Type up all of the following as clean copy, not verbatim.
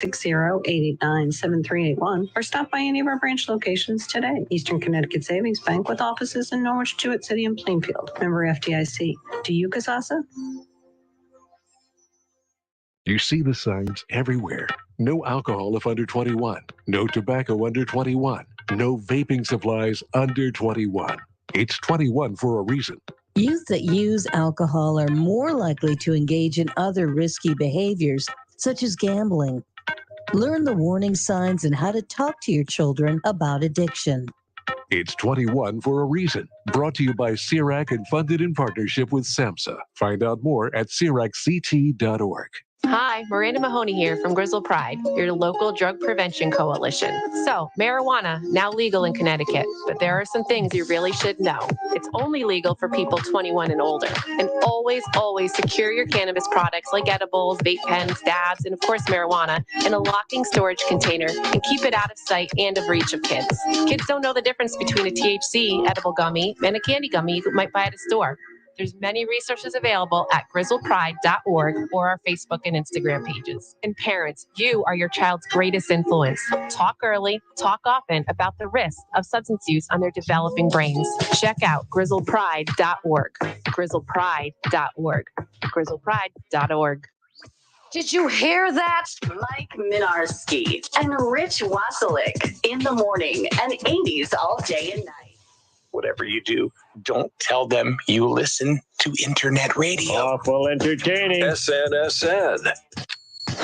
889-7381 or stop by any of our branch locations today. Eastern Connecticut Savings Bank with offices in Norwich, Jewett City, and Plainfield. Member FDIC. Do you, Kasasa? You see the signs everywhere. No alcohol if under 21. No tobacco under 21. No vaping supplies under 21. It's 21 for a reason. Youth that use alcohol are more likely to engage in other risky behaviors, such as gambling. Learn the warning signs and how to talk to your children about addiction. It's 21 for a reason. Brought to you by CIRAC and funded in partnership with SAMHSA. Find out more at CIRACCT.org. Hi, Miranda Mahoney here from Grizzle Pride, your local drug prevention coalition. So, marijuana, now legal in Connecticut, but there are some things you really should know. It's only legal for people 21 and older. And always, always secure your cannabis products like edibles, vape pens, dabs, and of course marijuana in a locking storage container and keep it out of sight and of reach of kids. Kids don't know the difference between a THC edible gummy and a candy gummy you might buy at a store. There's many resources available at grizzlepride.org or our Facebook and Instagram pages. And parents, you are your child's greatest influence. Talk early, talk often about the risks of substance use on their developing brains. Check out grizzlepride.org. grizzlepride.org. grizzlepride.org. Did you hear that? Mike Minarski and Rich Wasilek in the morning and 80s all day and night. Whatever you do, don't tell them you listen to internet radio. Awful entertaining. SNSN,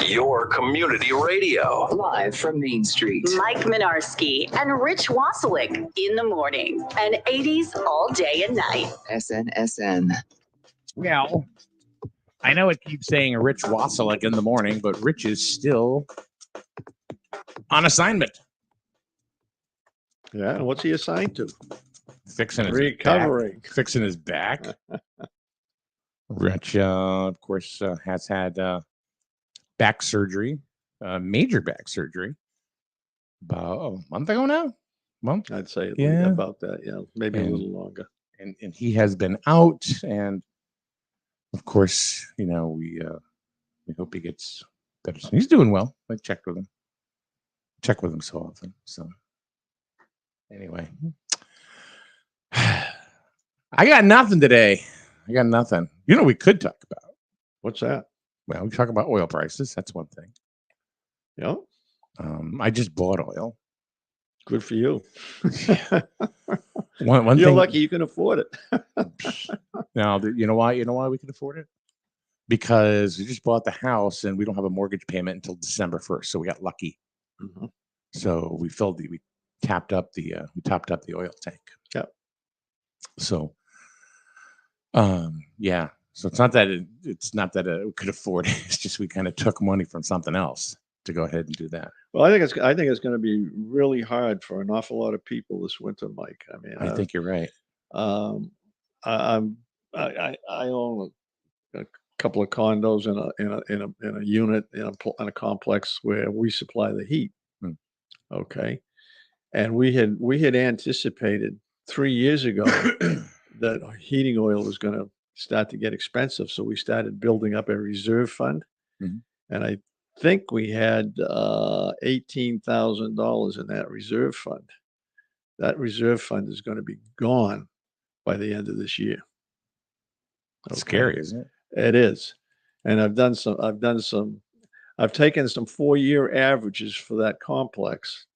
your community radio. Live from Main Street. Mike Minarski and Rich Wasilek in the morning and 80s all day and night. SNSN. Well, I know it keeps saying Rich Wasilek in the morning, but Rich is still on assignment. Yeah, what's he assigned to? Fixing his recovering, back. Fixing his back. Rich, of course, has had back surgery, major back surgery, about a month ago now. Month, I'd say, yeah, about that. Yeah, maybe a little longer. And he has been out, and of course, you know, we hope he gets better. He's doing well. I checked with him. Check with him so often. So anyway. I got nothing today. I got nothing. You know, we could talk about. What's that? Well, we talk about oil prices. That's one thing. Yeah. I just bought oil. Good for you. One You're thing, lucky you can afford it. now, you know why? You know why we can afford it? Because we just bought the house and we don't have a mortgage payment until December 1st. So we got lucky. Mm-hmm. So we topped up the oil tank. Yep. So, yeah. So it's not that we could afford it. It's just we kind of took money from something else to go ahead and do that. Well, I think it's going to be really hard for an awful lot of people this winter, Mike. I mean, I think you're right. I own a couple of condos in a unit in a complex where we supply the heat. Okay, and we had anticipated 3 years ago that heating oil was going to start to get expensive, so we started building up a reserve fund, and I think we had $18,000 in that reserve fund. That reserve fund is going to be gone by the end of this year. That's scary, isn't it? It is, and I've taken some 4-year averages for that complex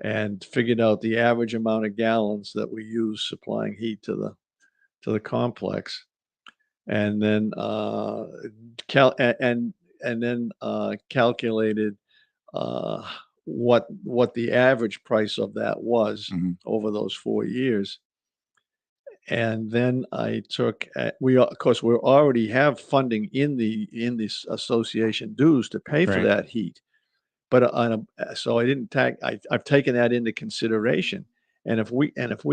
and figured out the average amount of gallons that we use supplying heat to the complex, and then calculated what the average price of that was over those 4 years. And then I took we already have funding in this association dues to pay for that heat, but so I didn't I've taken that into consideration. And if we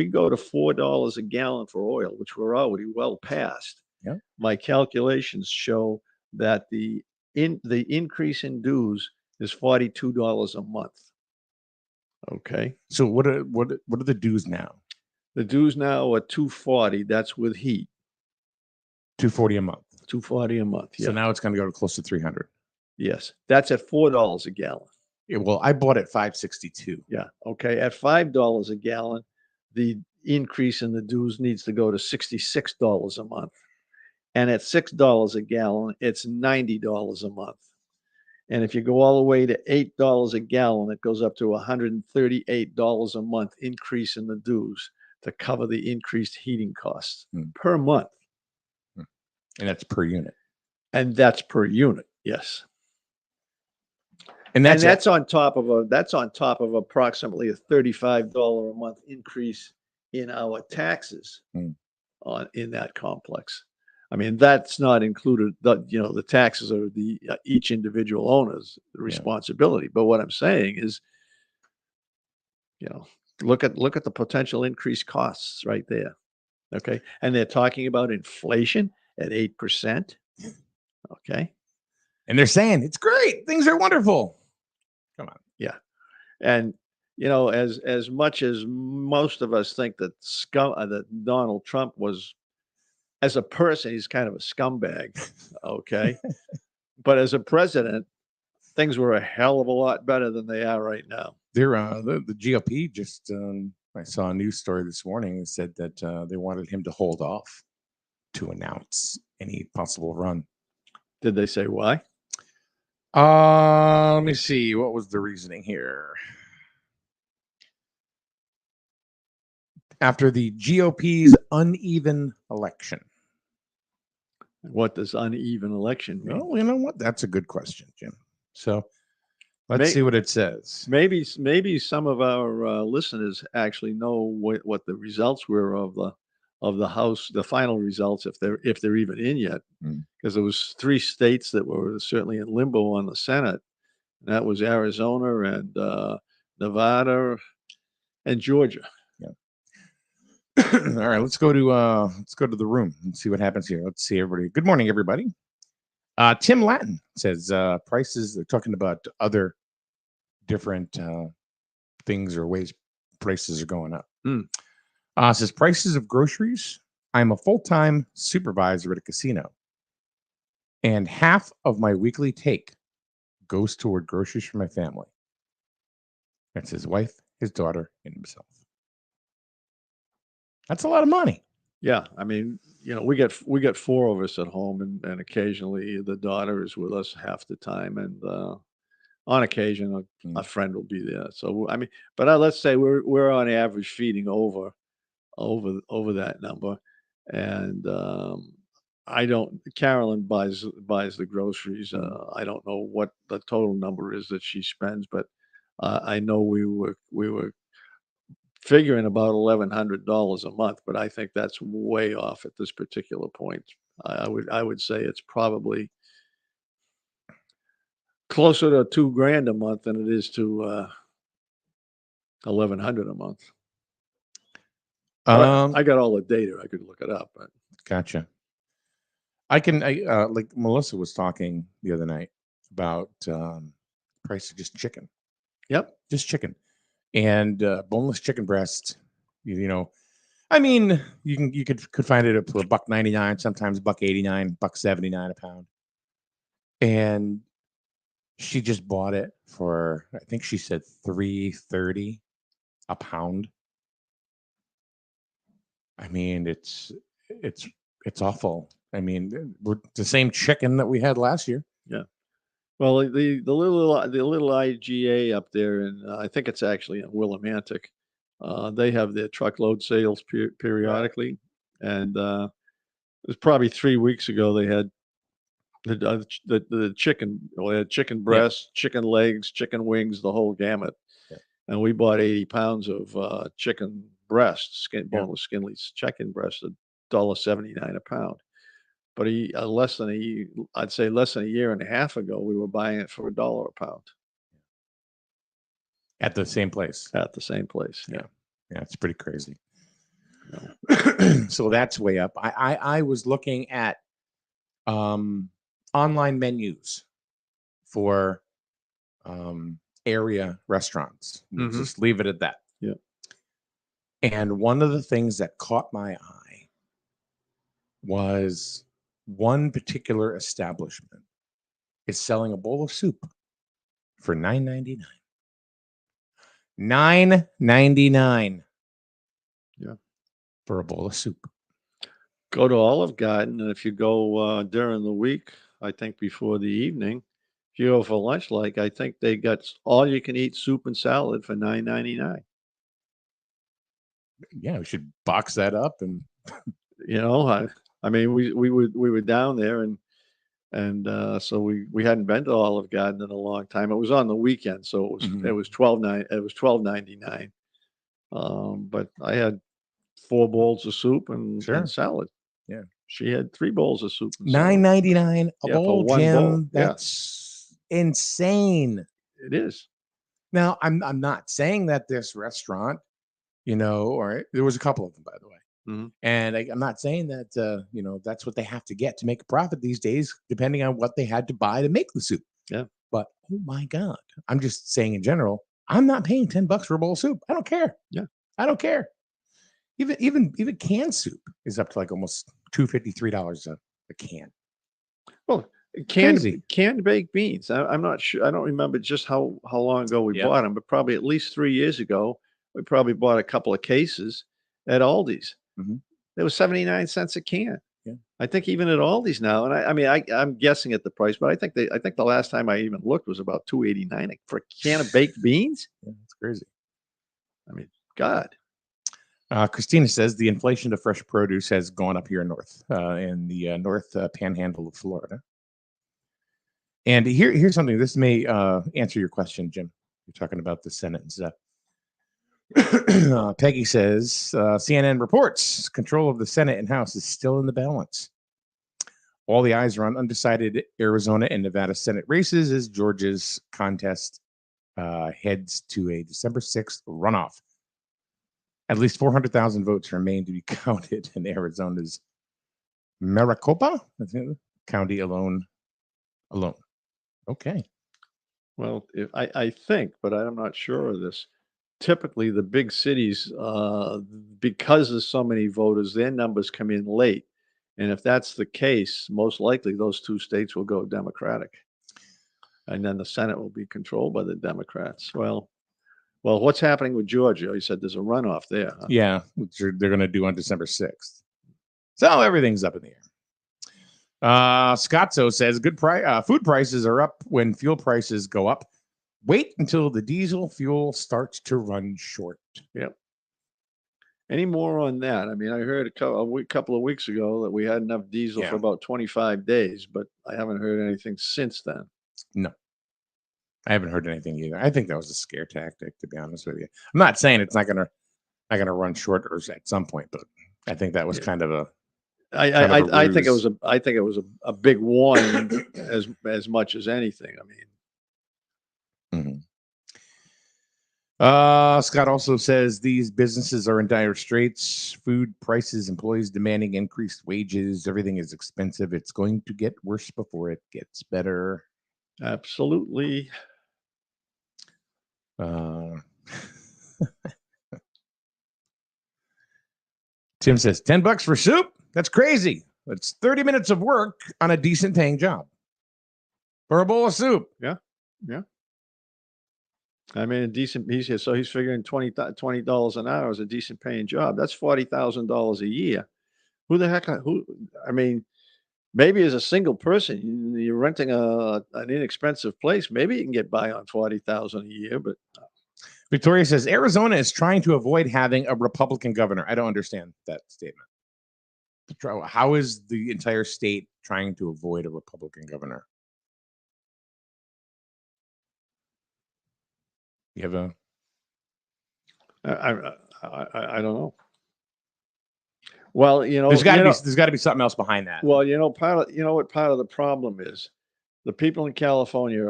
go to $4 a gallon for oil, which we're already well past, my calculations show that the increase in dues is $42 a month. Okay. So what are the dues now? The dues now are $240. That's with heat. $240 a month. $240 a month. Yeah. So now it's going to go to close to $300. Yes, that's at $4 a gallon. Yeah, well, I bought it $5.62. Yeah. Okay. At $5 a gallon, the increase in the dues needs to go to $66 a month. And at $6 a gallon, it's $90 a month. And if you go all the way to $8 a gallon, it goes up to $138 a month increase in the dues to cover the increased heating costs per month. And that's per unit. And that's per unit. Yes. And that's on top of approximately a $35 a month increase in our taxes in that complex. I mean, that's not included. The taxes are the each individual owner's responsibility. But what I'm saying is, look at the potential increased costs right there. Okay, and they're talking about inflation at 8%. Okay, and they're saying it's great, things are wonderful. Come on, yeah, and as much as most of us think that that Donald Trump was. As a person, he's kind of a scumbag, okay? But as a president, things were a hell of a lot better than they are right now. They're the GOP just I saw a news story this morning that said that they wanted him to hold off to announce any possible run. Did they say why? Let me see. What was the reasoning here? After the GOP's uneven election. What does uneven election mean? Well, you know what? That's a good question, Jim. So let's see what it says. Maybe some of our listeners actually know what the results were of the House, the final results, if they're even in yet, because there was 3 states that were certainly in limbo on the Senate. And that was Arizona and Nevada and Georgia. All right, let's go to the room and see what happens here. Let's see everybody. Good morning, everybody. Tim Latin says prices. They're talking about other different things or ways prices are going up. Says prices of groceries. I'm a full-time supervisor at a casino, and half of my weekly take goes toward groceries for my family. That's his wife, his daughter, and himself. That's a lot of money. Yeah, I mean, we get 4 of us at home, and occasionally the daughter is with us half the time, and on occasion a friend will be there. So I mean, but let's say we're on average feeding over that number, and Carolyn buys the groceries. I don't know what the total number is that she spends, but I know we were figuring about $1,100 a month, but I think that's way off at this particular point. I would say it's probably closer to $2,000 a month than it is to $1,100 a month. I got all the data. I could look it up. But. Gotcha. I like Melissa was talking the other night about price of just chicken. Yep, just chicken. And boneless chicken breast, I mean, you could find it up to $1.99, sometimes $1.89, $1.79 a pound. And she just bought it for, I think she said $3.30 a pound. I mean, it's awful. I mean, we're the same chicken that we had last year. Yeah. Well, the little IGA up there, and I think it's actually in Willimantic. They have their truckload sales periodically, and it was probably 3 weeks ago. They had the chicken. Well, they had chicken breasts, chicken legs, chicken wings, the whole gamut. Yeah. And we bought 80 pounds of chicken breasts, boneless, skinless chicken breasts, $1.79 a pound. But I'd say less than a year and a half ago, we were buying it for $1 a pound. At the same place. At the same place. Yeah. Yeah, it's pretty crazy. No. So that's way up. I was looking at online menus for area restaurants. Just leave it at that. Yeah. And one of the things that caught my eye was one particular establishment is selling a bowl of soup for $9.99. $9.99. Yeah. For a bowl of soup. Go to Olive Garden, and if you go during the week, I think before the evening, if you go for lunch, like I think they got all you can eat soup and salad for $9.99. Yeah, we should box that up and You know, I mean, we were down there, and so we hadn't been to Olive Garden in a long time. It was on the weekend, so it was $12.99. But I had 4 bowls of soup and salad. Yeah. She had 3 bowls of soup and salad. $9.99 a bowl, for one Jim. bowl. That's insane. It is. Now, I'm not saying that this restaurant, or there was a couple of them, by the way. Mhm. And I'm not saying that, that's what they have to get to make a profit these days, depending on what they had to buy to make the soup. Yeah. But, oh my God, I'm just saying in general, I'm not paying $10 for a bowl of soup. I don't care. Yeah. I don't care. Even canned soup is up to like almost $2.50, $3 a can. Well, Crazy. canned baked beans. I'm not sure. I don't remember just how long ago we bought them, but probably at least 3 years ago, we probably bought a couple of cases at Aldi's. Mhm. They were 79 cents a can. Yeah. I think even at Aldi's now, and I mean, I'm guessing at the price, but I think the last time I even looked was about $2.89 for a can of baked beans. Yeah, that's crazy. I mean, God. Christina says the inflation of fresh produce has gone up here in the north panhandle of Florida. And here's something. This may answer your question, Jim. You're talking about the Senate and stuff. Peggy says CNN reports control of the Senate and House is still in the balance. All the eyes are on undecided Arizona and Nevada Senate races as Georgia's contest heads to a December 6th runoff. At least 400,000 votes remain to be counted in Arizona's Maricopa County alone. Okay. Well, I think, but I'm not sure of this. Typically, the big cities, because there's so many voters, their numbers come in late. And if that's the case, most likely those 2 states will go Democratic. And then the Senate will be controlled by the Democrats. Well, what's happening with Georgia? You said there's a runoff there. Huh? Yeah, which they're going to do on December 6th. So everything's up in the air. Scotzo says food prices are up when fuel prices go up. Wait until the diesel fuel starts to run short. Yep. Any more on that? I mean, I heard a couple of weeks ago that we had enough diesel for about 25 days, but I haven't heard anything since then. No, I haven't heard anything either. I think that was a scare tactic, to be honest with you. I'm not saying it's not gonna run short or at some point, but I think that was kind of a. I think it was a big warning as much as anything. I mean. Mm-hmm. Scott also says these businesses are in dire straits. Food prices, employees demanding increased wages. Everything is expensive. It's going to get worse before it gets better. Absolutely. Tim says $10 for soup. That's crazy. That's 30 minutes of work on a decent paying job for a bowl of soup. Yeah. I mean, he's figuring $20 an hour is a decent paying job. That's $40,000 a year. Who the heck? I mean, maybe as a single person, you're renting an inexpensive place. Maybe you can get by on $40,000 a year. But Victoria says Arizona is trying to avoid having a Republican governor. I don't understand that statement. How is the entire state trying to avoid a Republican governor? You have a. I don't know. Well, there's got to be something else behind that. Well, part of the problem is the people in California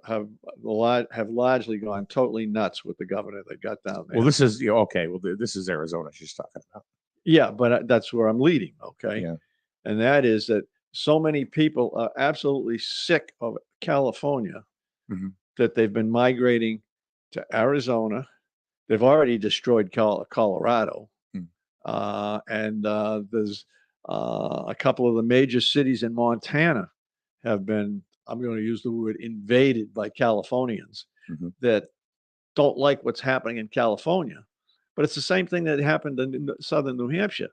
have largely gone totally nuts with the governor they got down there. Well, this is okay. Well, this is Arizona she's talking about. Yeah, but that's where I'm leading. Okay, yeah, and that is that so many people are absolutely sick of California that they've been migrating to Arizona. They've already destroyed Colorado. And there's a couple of the major cities in Montana have been I'm going to use the word invaded by Californians Mhm. that don't like what's happening in California. But it's the same thing that happened in southern New Hampshire.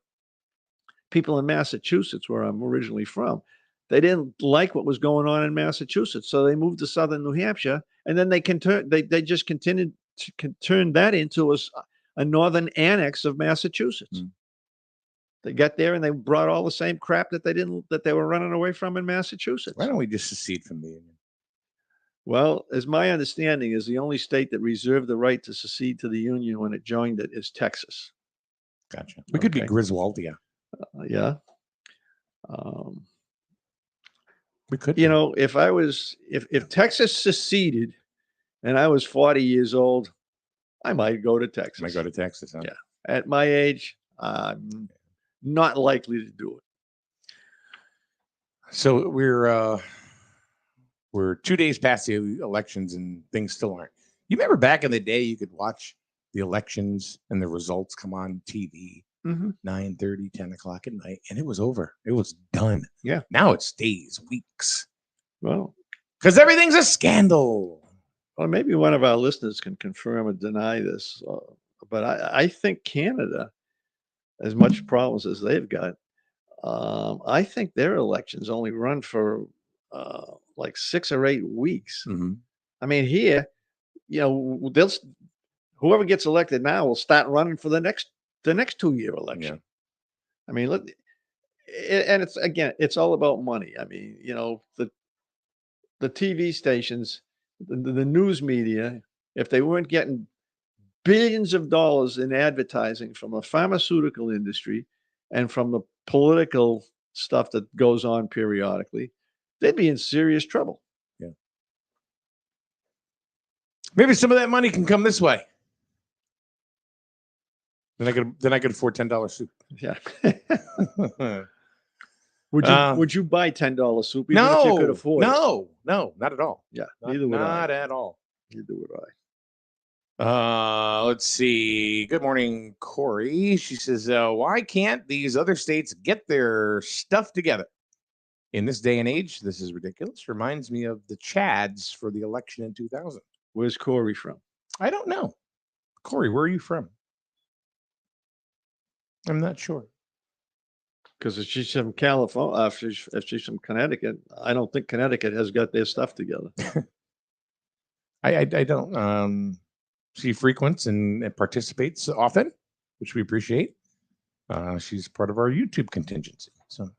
People in Massachusetts, where I'm originally from, they didn't like what was going on in Massachusetts, so they moved to southern New Hampshire, and then they just continued to turn that into a northern annex of Massachusetts. Mm. They got there and they brought all the same crap that they were running away from in Massachusetts. Why don't we just secede from the union? Well, as my understanding is, the only state that reserved the right to secede to the union when it joined it is Texas. Gotcha. We could be Okay. Griswoldia. Yeah. We could. You be. know, if Texas seceded and I was 40 years old, I might go to Texas. Might go to Texas. Huh? Yeah. At my age, I'm not likely to do it. So we're 2 days past the elections and things still aren't. You remember back in the day, you could watch the elections and the results come on TV, 9:30, 10 o'clock at night, and it was over. It was done. Yeah. Now it's days, weeks, Well, because everything's a scandal. well, maybe one of our listeners can confirm or deny this, but I think Canada, as much problems as they've got, I think their elections only run for like 6 or 8 weeks. Mhm. I mean, here, you know, whoever gets elected now will start running for the next 2-year election. I mean, look, and it's all about money. I mean, you know, the TV stations, the news media, if they weren't getting billions of dollars in advertising from the pharmaceutical industry and from the political stuff that goes on periodically, they'd be in serious trouble. Yeah. Maybe some of that money can come this way. Then I could afford $10 soup. Yeah. Would you buy $10 soup even if you could afford it? No, not at all. Yeah, neither would I. Not at all. Neither would I. Let's see. Good morning, Corey. She says, why can't these other states get their stuff together? In this day and age, this is ridiculous. Reminds me of the Chads for the election in 2000. Where's Corey from? I don't know. Corey, where are you from? I'm not sure. Because if she's from California, if she's from Connecticut, I don't think Connecticut has got their stuff together. I don't. She frequents and participates often, which we appreciate. She's part of our YouTube contingency. So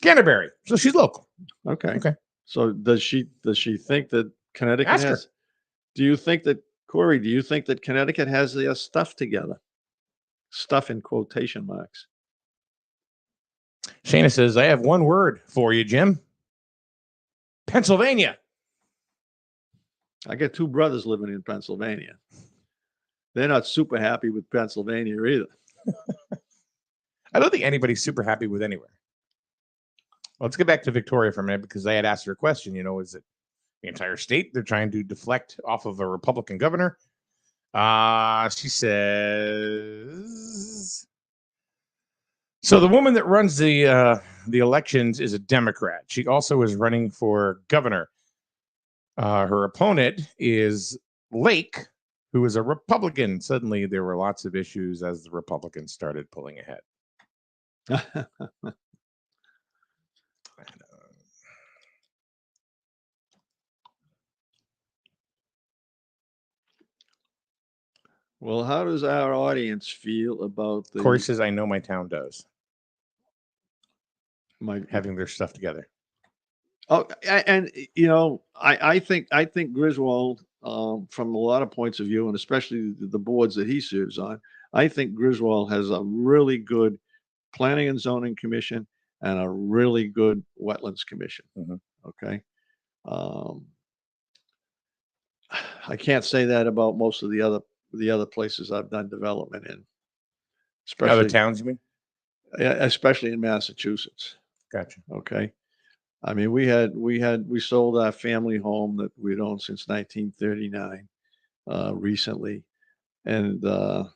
Canterbury. So she's local. Okay. Okay. So does she think that Connecticut Ask her. has? Do you think that Corey? Do you think that Connecticut has their stuff together? Stuff in quotation marks. Shana says, I have one word for you, Jim. Pennsylvania. I got 2 brothers living in Pennsylvania. They're not super happy with Pennsylvania either. I don't think anybody's super happy with anywhere. Well, let's get back to Victoria for a minute because I had asked her a question. You know, is it the entire state they're trying to deflect off of a Republican governor? She says, so the woman that runs the elections is a Democrat. She also is running for governor. Her opponent is Lake, who is a Republican. Suddenly, there were lots of issues as the Republicans started pulling ahead. Well, how does our audience feel about the Corey says, I know my town does. my Having their stuff together. Oh, and you know, I think Griswold, from a lot of points of view, and especially the boards that he serves on, I think Griswold has a really good planning and zoning commission and a really good wetlands commission. Okay. I can't say that about most of the other places I've done development in. Especially, Other towns, you mean? Especially in Massachusetts. Gotcha. Okay. I mean, we sold our family home that we'd owned since 1939 recently. And the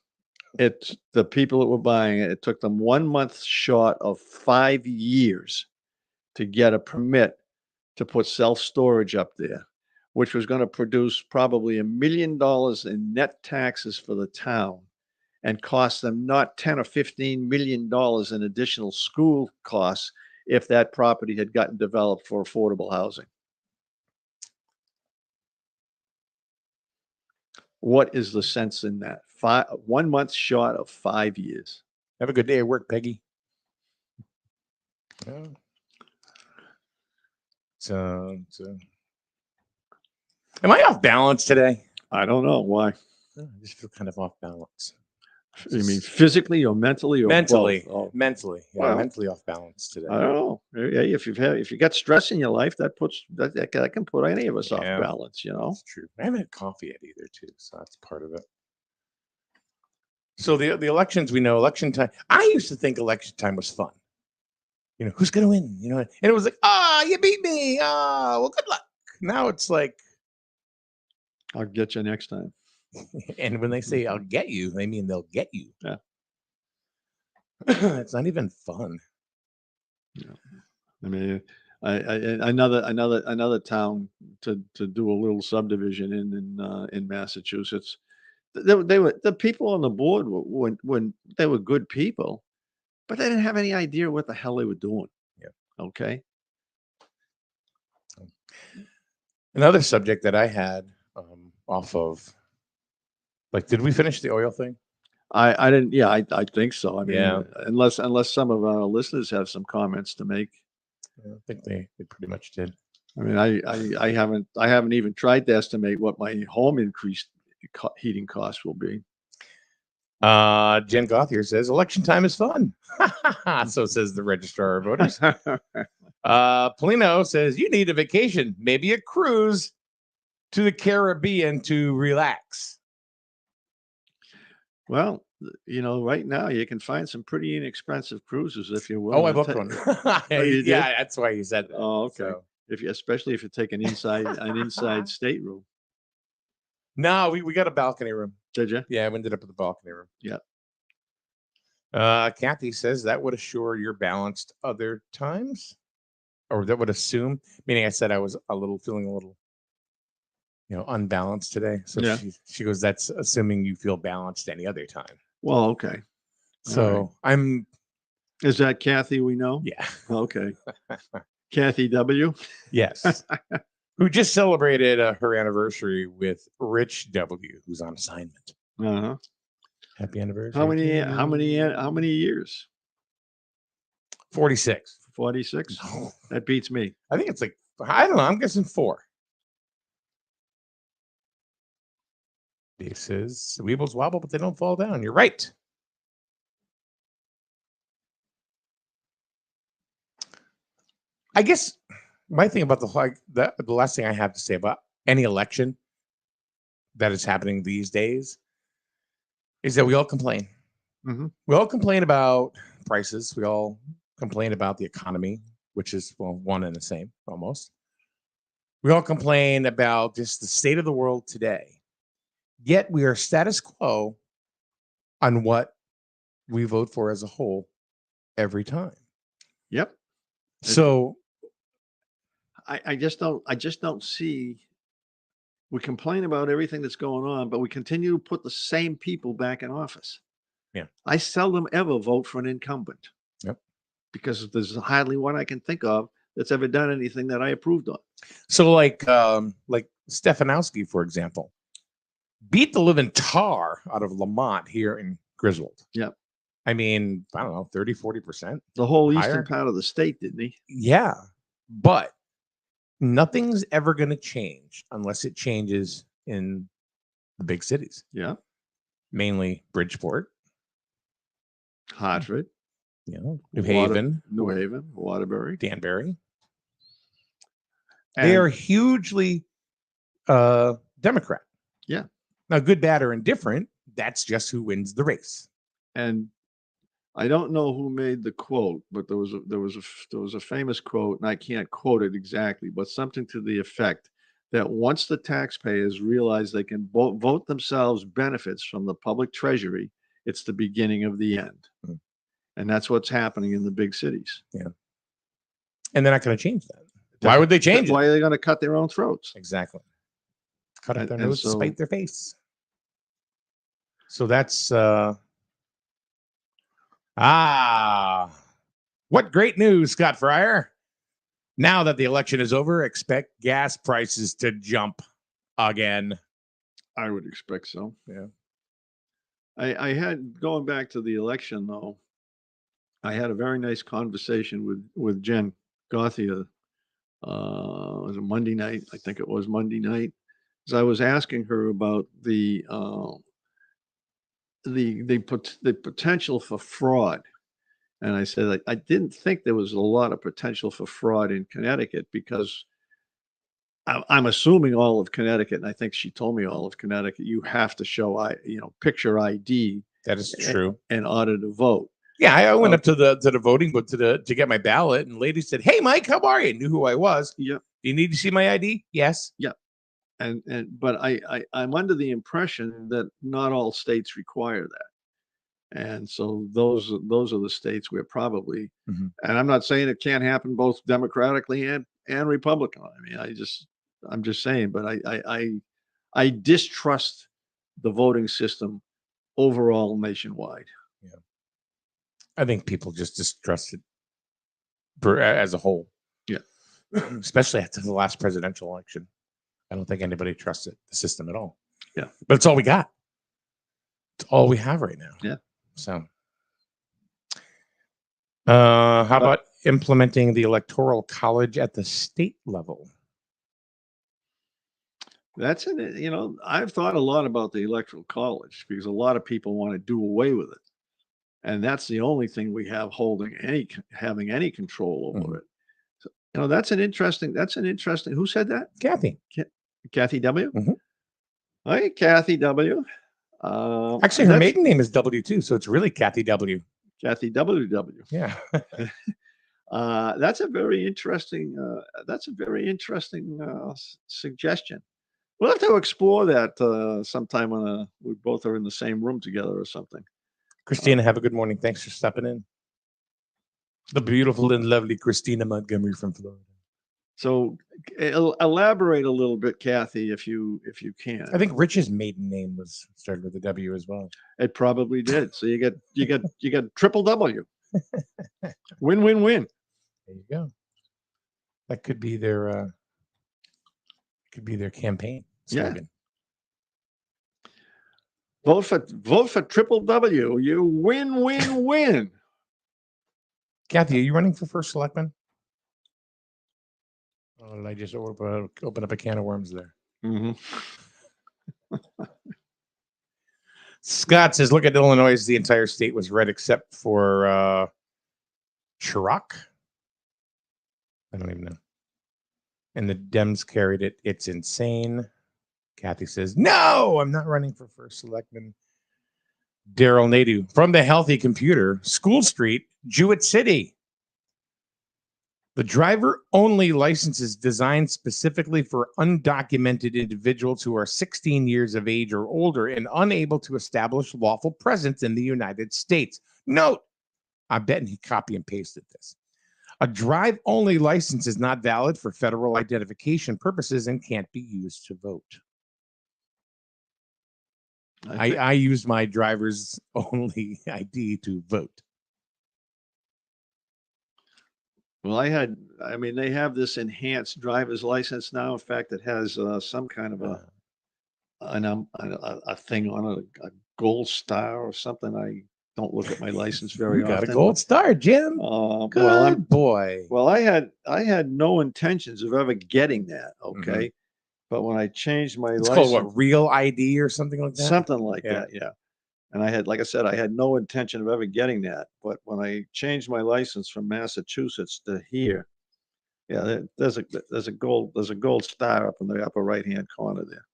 people that were buying it, it took them 1 month short of 5 years to get a permit to put self-storage up there, which was going to produce probably $1 million in net taxes for the town and cost them not 10 or 15 million dollars in additional school costs if that property had gotten developed for affordable housing. What is the sense in that? 1 month short of 5 years. Have a good day at work, Peggy. Yeah. Am I off balance today? I don't know why. I just feel kind of off balance. You mean physically or mentally or mentally? both? Oh. Mentally, yeah, Well, mentally off balance today. I don't know. Yeah, if you got stress in your life, that can put any of us off balance. You know, it's true. I haven't had coffee yet either, too, so that's part of it. So the elections, we know election time. I used to think election time was fun. You know, who's gonna win? You know, and it was like, you beat me. Well, good luck. Now it's like, I'll get you next time. And when they say I'll get you, they mean they'll get you. Yeah. It's not even fun. Yeah. I mean, another town to do a little subdivision in Massachusetts. They were the people on the board when they were good people, but they didn't have any idea what the hell they were doing. Yeah. Okay. Another subject that I had off of, like, did we finish the oil thing? I didn't. Yeah, I think so. I mean, Yeah. unless some of our listeners have some comments to make. Yeah, I think they pretty much did. I mean, I haven't even tried to estimate what my home increased heating costs will be. Jen Gothier says election time is fun. So says the registrar of voters. Polino says you need a vacation, maybe a cruise to the Caribbean to relax. Well, you know, right now you can find some pretty inexpensive cruises if you're willing. Oh, I booked one. Yeah, that's why you said that. Oh, okay. So. Especially if you take an inside stateroom. No, we got a balcony room. Did you? Yeah, we ended up with a balcony room. Yeah. Kathy says that would assure you're balanced other times, or that would assume. Meaning, I said I was feeling a little, unbalanced today. So yeah. she goes, that's assuming you feel balanced any other time. Well, okay. So right. Is that Kathy we know? Yeah. Okay. Kathy W. Yes. Who just celebrated her anniversary with Rich W, who's on assignment. Uh-huh. Happy anniversary. How many years? 46. 46? No. That beats me. I think it's like, I don't know, I'm guessing 4. Dave says, Weebles wobble, but they don't fall down. You're right. I guess my thing about the last thing I have to say about any election that is happening these days is that we all complain. Mm-hmm. We all complain about prices. We all complain about the economy, which is, one and the same almost. We all complain about just the state of the world today. Yet we are status quo on what we vote for as a whole every time. Yep. So I just don't see. We complain about everything that's going on, but we continue to put the same people back in office. Yeah. I seldom ever vote for an incumbent. Yep. Because there's hardly one I can think of that's ever done anything that I approved of. So like Stefanowski, for example, beat the living tar out of Lamont here in Griswold. Yep. I mean, I don't know, 30, 40%. The whole higher. eastern part of the state, didn't he? Yeah. But nothing's ever going to change unless it changes in the big cities. Yeah. Mainly Bridgeport, Hartford, New Haven, Waterbury, Danbury. And they are hugely Democrat. Yeah. Now, good, bad, or indifferent, that's just who wins the race. And I don't know who made the quote, but there was a famous quote, and I can't quote it exactly, but something to the effect that once the taxpayers realize they can vote themselves benefits from the public treasury, it's the beginning of the end. And that's what's happening in the big cities. Yeah. And they're not going to change that. Why would they change it? Why are they going to cut their own throats? Exactly. Cut up And- their and nose to so- spite their face. So that's what great news, Scott Fryer. Now that the election is over, expect gas prices to jump again. I would expect so. Yeah. I had, going back to the election though, I had a very nice conversation with Jen Gauthier. It was a Monday night. I think it was Monday night. As I was asking her about the potential for fraud. And I said, I didn't think there was a lot of potential for fraud in Connecticut because I'm assuming all of Connecticut, and I think she told me all of Connecticut, you have to show picture ID. That is true. In order to vote. Yeah, I went up to the voting booth to get my ballot, and lady said, "Hey, Mike, how are you?" Knew who I was. Yep. Do you need to see my ID? Yes. Yep. But I'm under the impression that not all states require that. And so those are the states where probably, and I'm not saying it can't happen both democratically and Republican. I mean, I'm just saying, but I distrust the voting system overall nationwide. Yeah. I think people just distrust it as a whole. Yeah. Especially after the last presidential election. I don't think anybody trusts the system at all. Yeah. But it's all we got. It's all we have right now. Yeah. So how about implementing the Electoral College at the state level? That's I've thought a lot about the Electoral College because a lot of people want to do away with it. And that's the only thing we have having any control over it. So, that's an interesting, who said that? Kathy. Kathy W. Hi, Kathy W. Actually, her maiden name is W too, so it's really Kathy W. Kathy W. Yeah. That's a very interesting. Suggestion. We'll have to explore that sometime when we both are in the same room together or something. Christina, have a good morning. Thanks for stepping in. The beautiful and lovely Christina Montgomery from Florida. So elaborate a little bit, Kathy, if you can. I think Rich's maiden name was started with a W as well. It probably did. So you get triple W. Win, win, win. There you go. That could be their campaign slogan. Yeah. Vote for triple W. You win, win, win. Kathy, are you running for first selectman? Oh, did I just open up a can of worms there? Scott says, look at Illinois. The entire state was red except for Chirac. I don't even know. And the Dems carried it. It's insane. Kathy says, no, I'm not running for first selectman. Daryl Nadu from the Healthy Computer, School Street, Jewett City. The driver-only license is designed specifically for undocumented individuals who are 16 years of age or older and unable to establish lawful presence in the United States. Note, I bet he copy and pasted this. A drive-only license is not valid for federal identification purposes and can't be used to vote. I used my driver's only ID to vote. Well, they have this enhanced driver's license now. In fact, it has some kind of a thing on it, a gold star or something. I don't look at my license very often. You got a gold star, Jim. Good boy. Well, I had no intentions of ever getting that. Okay. But when I changed my It's license, called what, Real ID or something like that? something like that, yeah. And I had, like I said, I had no intention of ever getting that. But when I changed my license from Massachusetts to here, there's a gold star up in the upper right hand corner there.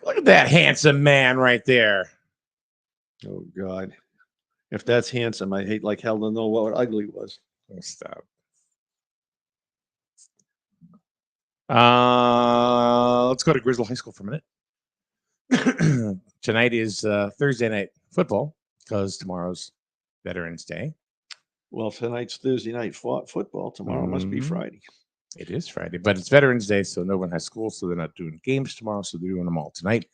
Look at that handsome man right there. Oh God. If that's handsome, I hate like hell to know what ugly was. Oh, stop. Let's go to Grizzle High School for a minute. Tonight is Thursday night football because tomorrow's Veterans Day. Well, tonight's Thursday night football. Tomorrow must be Mhm. Friday. It is Friday, but it's Veterans Day, so no one has school, so they're not doing games tomorrow, so they're doing them all tonight.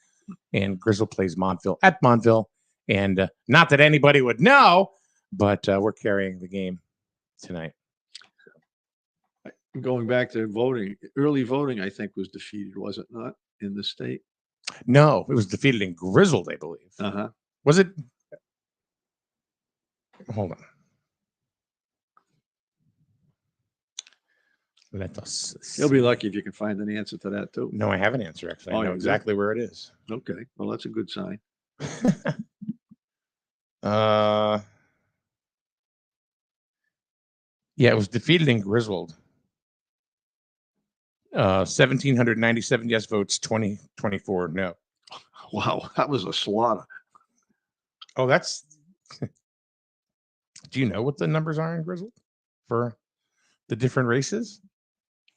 And Grizzle plays Montville at Montville, and not that anybody would know, but we're carrying the game tonight. Going back to voting, early voting, I think, was defeated, was it not, in the state? No, it was defeated in Grizzled, I believe. Uh-huh. Was it? Hold on. Let us. You'll be lucky if you can find an answer to that, too. No, I have an answer, actually. Oh, I know you do? exactly where it is. Okay. Well, that's a good sign. Yeah, it was defeated in Griswold. 1,797 yes votes, 2024 no. Wow, that was a slaughter. Oh, that's. Do you know what the numbers are in Griswold for the different races?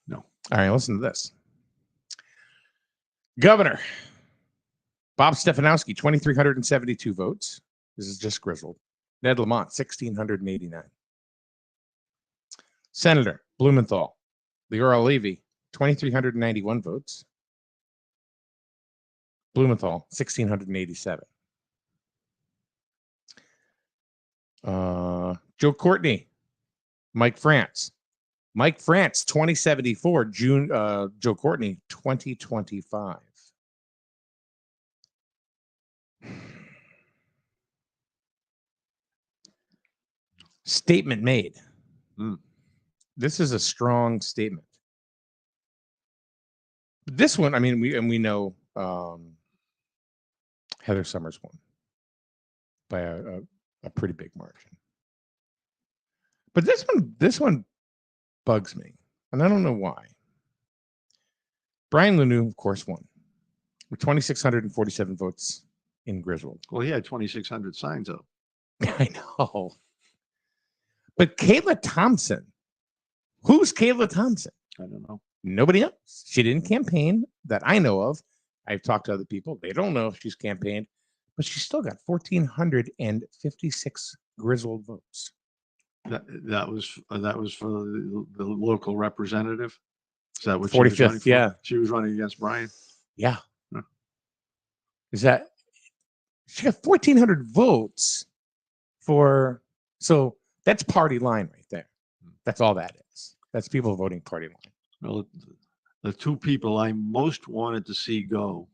No. All right, listen to this. Governor Bob Stefanowski, 2,372 votes. This is just Griswold. Ned Lamont, 1,689. Senator Blumenthal, Leora Levy, 2,391 votes. Blumenthal, 1,687. Joe Courtney, Mike France. Mike France, 2074. Joe Courtney, 2025. Statement made. This is a strong statement. This one, I mean, we know Heather Summers won by a pretty big margin. But this one bugs me, and I don't know why. Brian Lanou, of course, won with 2,647 votes in Griswold. Well, he had 2,600 signs up. I know. But Kayla Thompson, who's Kayla Thompson? I don't know. Nobody knows. She didn't campaign that I know of. I've talked to other people. They don't know if she's campaigned, but she still got 1,456 Griswold votes. That was for the local representative. Is that what 45th, she was running for? yeah. She was running against Brian. Yeah. Huh. Is that she got 1,400 votes for, so that's party line right there. That's all that is. That's people voting party line. Well, the two people I most wanted to see go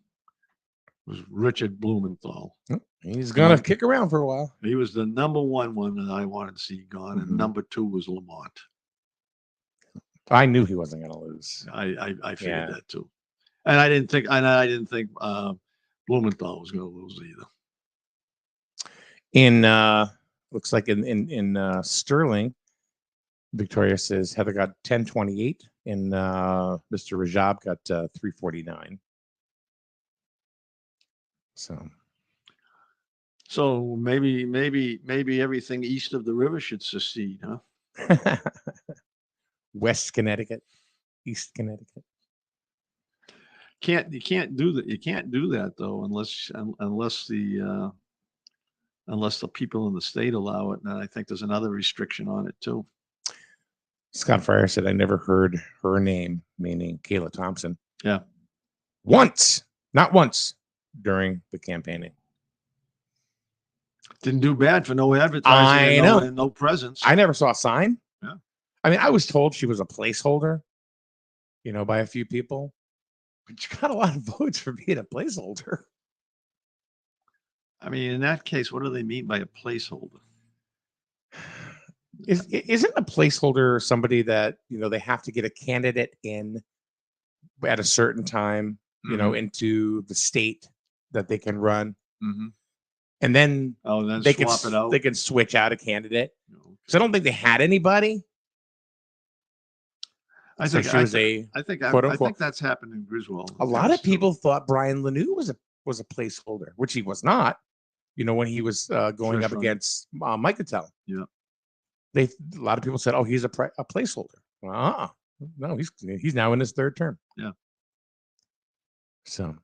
was Richard Blumenthal. He's gonna kick around for a while. He was the number one that I wanted to see gone, and number two was Lamont. I knew he wasn't gonna lose. I figured that too, and I didn't think Blumenthal was going to lose either. In looks like in Sterling, Victoria says Heather got 1028 and Mr. Rajab got 349. So maybe everything east of the river should secede, huh? West Connecticut, East Connecticut. You can't do that. You can't do that though, unless the people in the state allow it. And I think there's another restriction on it too. Scott Fryer said, I never heard her name, meaning Kayla Thompson. Yeah. Not once during the campaigning. Didn't do bad for no advertising. I know. And no presence. I never saw a sign. Yeah. I mean, I was told she was a placeholder, by a few people. But you got a lot of votes for being a placeholder. I mean, in that case, what do they mean by a placeholder? Isn't a placeholder somebody that, they have to get a candidate in at a certain time, into the state that they can run? Mm-hmm. And then, they can swap it out. They can switch out a candidate. So I don't think they had anybody. I think that's happened in Griswold. A lot of people thought Brian Lanou was a placeholder, which he was not. When he was going First up run. against Mike Attell. Yeah. A lot of people said, "Oh, he's a placeholder." No, he's now in his third term. Yeah. So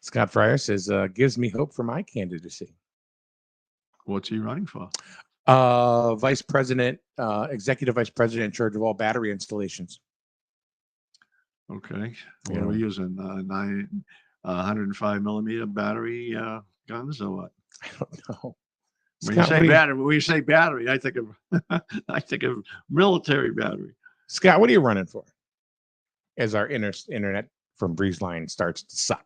Scott Fryer says, "Gives me hope for my candidacy." What's he running for? Vice president, executive vice president in charge of all battery installations. Okay. What Yeah. are we using? 105 millimeter battery guns or what? I don't know. When Scott, you say battery, I think of I think of military battery. Scott, what are you running for? As our internet from BreezeLine starts to suck.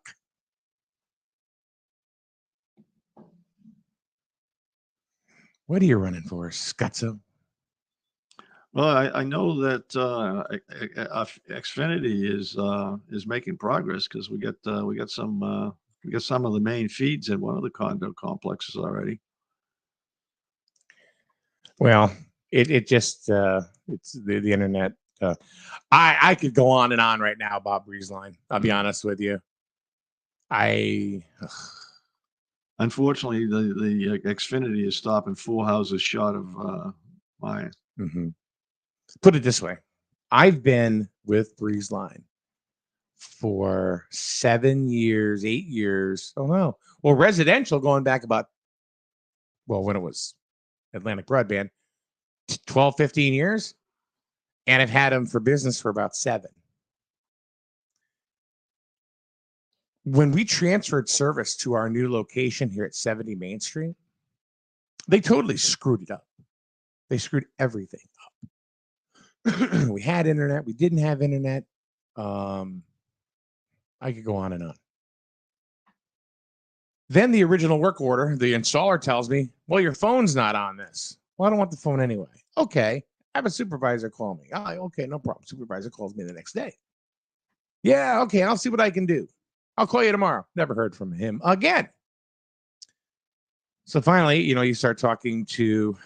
What are you running for, Scotzo? Well, I know that Xfinity is making progress because we got some of the main feeds in one of the condo complexes already. Well, it just it's the internet. I could go on and on right now about BreezeLine. I'll be honest with you. Unfortunately, the Xfinity is stopping 4 houses short of mine. Mm-hmm. Put it this way. I've been with BreezeLine for 7 years, 8 years. Oh no. Well, residential going back about, when it was Atlantic Broadband, 12, 15 years. And I've had them for business for about 7. When we transferred service to our new location here at 70 Main Street, they totally screwed it up. They screwed everything up. We had internet. We didn't have internet. I could go on and on. Then the original work order, the installer tells me, well, your phone's not on this. Well, I don't want the phone anyway. Okay. Have a supervisor call me. Oh, okay, no problem. Supervisor calls me the next day. Yeah, okay, I'll see what I can do. I'll call you tomorrow. Never heard from him again. So finally, you start talking to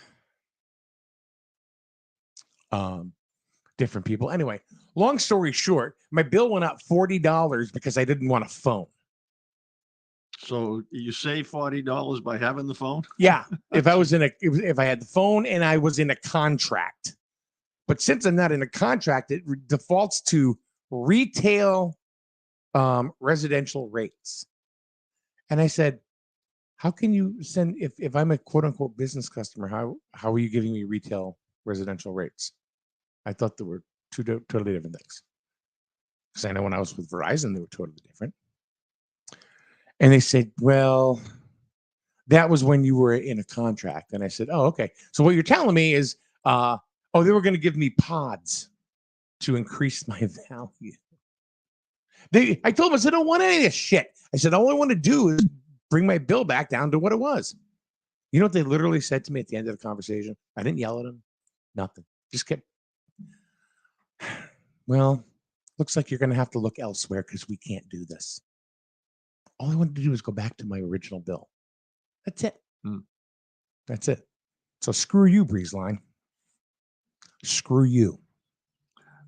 different people. Anyway, long story short, my bill went up $40 because I didn't want a phone. So you save $40 by having the phone? Yeah, if I had the phone and I was in a contract. But since I'm not in a contract, it defaults to retail residential rates. And I said, how can you send, if I'm a quote unquote business customer, how are you giving me retail residential rates? I thought there were two totally different things. Because I know when I was with Verizon, they were totally different. And they said, well, that was when you were in a contract. And I said, oh, okay. So what you're telling me is, they were going to give me pods to increase my value. I told them, I said, I don't want any of this shit. I said, all I want to do is bring my bill back down to what it was. You know what they literally said to me at the end of the conversation? I didn't yell at them. Nothing. Just kept, well, looks like you're going to have to look elsewhere because we can't do this. All I wanted to do was go back to my original bill. That's it. That's it. So screw you, BreezeLine. Screw you.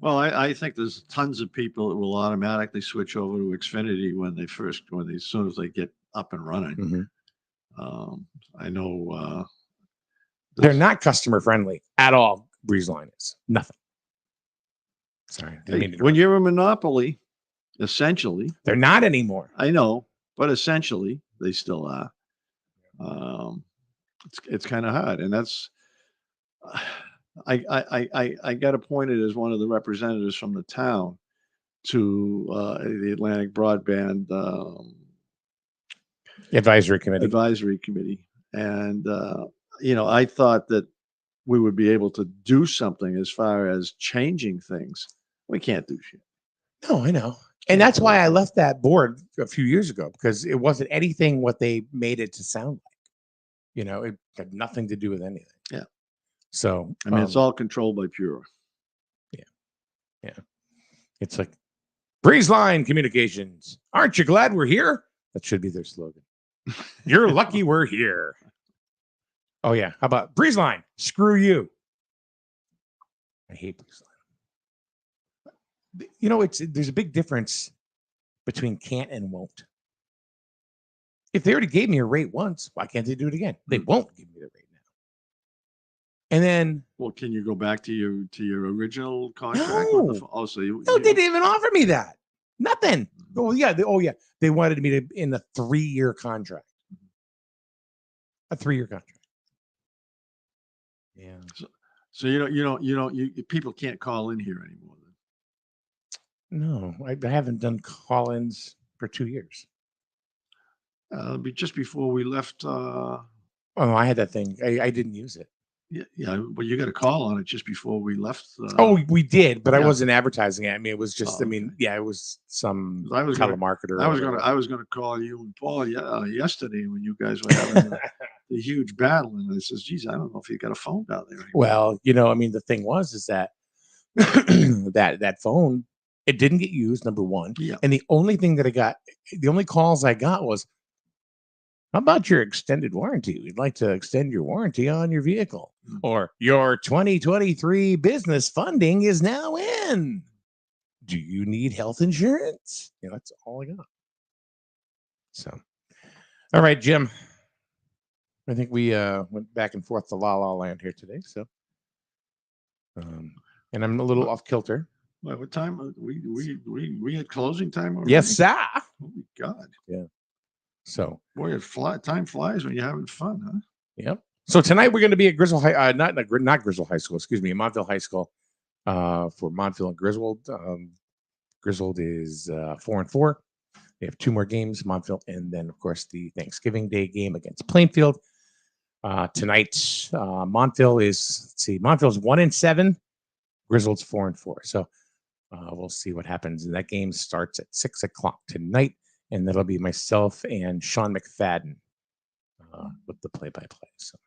Well, I think there's tons of people that will automatically switch over to Xfinity as soon as they get up and running. Mm-hmm. I know they're not customer friendly at all. BreezeLine is nothing. Sorry, when you're a monopoly, essentially, they're not anymore. I know, but essentially, they still are. It's kind of hard, and that's. I got appointed as one of the representatives from the town to the Atlantic Broadband Advisory Committee. And, I thought that we would be able to do something as far as changing things. We can't do shit. No, I know. And that's why I left that board a few years ago, because it wasn't anything what they made it to sound like. It had nothing to do with anything. Yeah. So, it's all controlled by Pure. Yeah. It's like BreezeLine Communications. Aren't you glad we're here? That should be their slogan. You're lucky we're here. Oh, yeah. How about BreezeLine? Screw you. I hate BreezeLine. There's a big difference between can't and won't. If they already gave me a rate once, why can't they do it again? They won't give me the rate. And then, well, can you go back to your original contract? No, they didn't even offer me that. Nothing. Oh yeah, they wanted me to in a 3-year contract. A 3-year contract. Yeah. So people can't call in here anymore. No, I haven't done call-ins for 2 years. Just before we left. Oh, no, I had that thing. I didn't use it. Yeah, but you got a call on it just before we left. Oh, we did, but I yeah. wasn't advertising it. I mean, it was just. Oh, I mean, yeah, it was some I was telemarketer. I was gonna call you and Paul yesterday when you guys were having the huge battle, and I says, "Geez, I don't know if you got a phone down there anymore." Well, I mean, the thing is that that phone, it didn't get used. Number one, Yeah. And the only calls I got was, "How about your extended warranty? We'd like to extend your warranty on your vehicle, or your 2023 business funding is now in. Do you need health insurance?" That's all I got. So, all right, Jim. I think we went back and forth to La La Land here today. So, and I'm a little off kilter. Well, what time we had closing time already? Yes, sir. Holy God. Yeah. So, boy, time flies when you're having fun, huh? Yep. So tonight we're going to be at Grizzle High, not Grizzle High School, excuse me, Montville High School, for Montville and Griswold. Griswold is 4-4. They have 2 more games, Montville, and then of course the Thanksgiving Day game against Plainfield. Tonight, Montville is 1-7. Griswold's 4-4. So we'll see what happens. And that game starts at 6:00 tonight, and that'll be myself and Sean McFadden with the play-by-play. So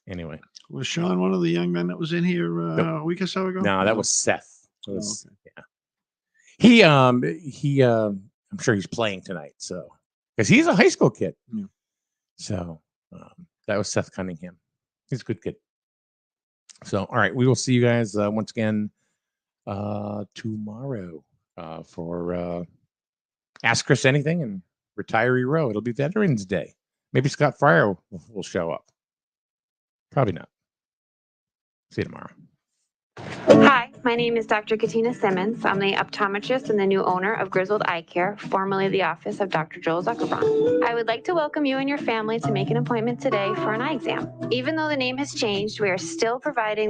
anyway, was Sean one of the young men that was in here a week or so ago? No, that was Seth. Okay. Yeah. He I'm sure he's playing tonight. So because he's a high school kid. Yeah. So that was Seth Cunningham. He's a good kid. So, all right, we will see you guys once again tomorrow for Ask Chris Anything and Retiree Row. It'll be Veterans Day. Maybe Scott Fryer will show up. Probably not. See you tomorrow. Hi, my name is Dr. Katina Simmons. I'm the optometrist and the new owner of Griswold Eye Care, formerly the office of Dr. Joel Zuckerbrand. I would like to welcome you and your family to make an appointment today for an eye exam. Even though the name has changed, we are still providing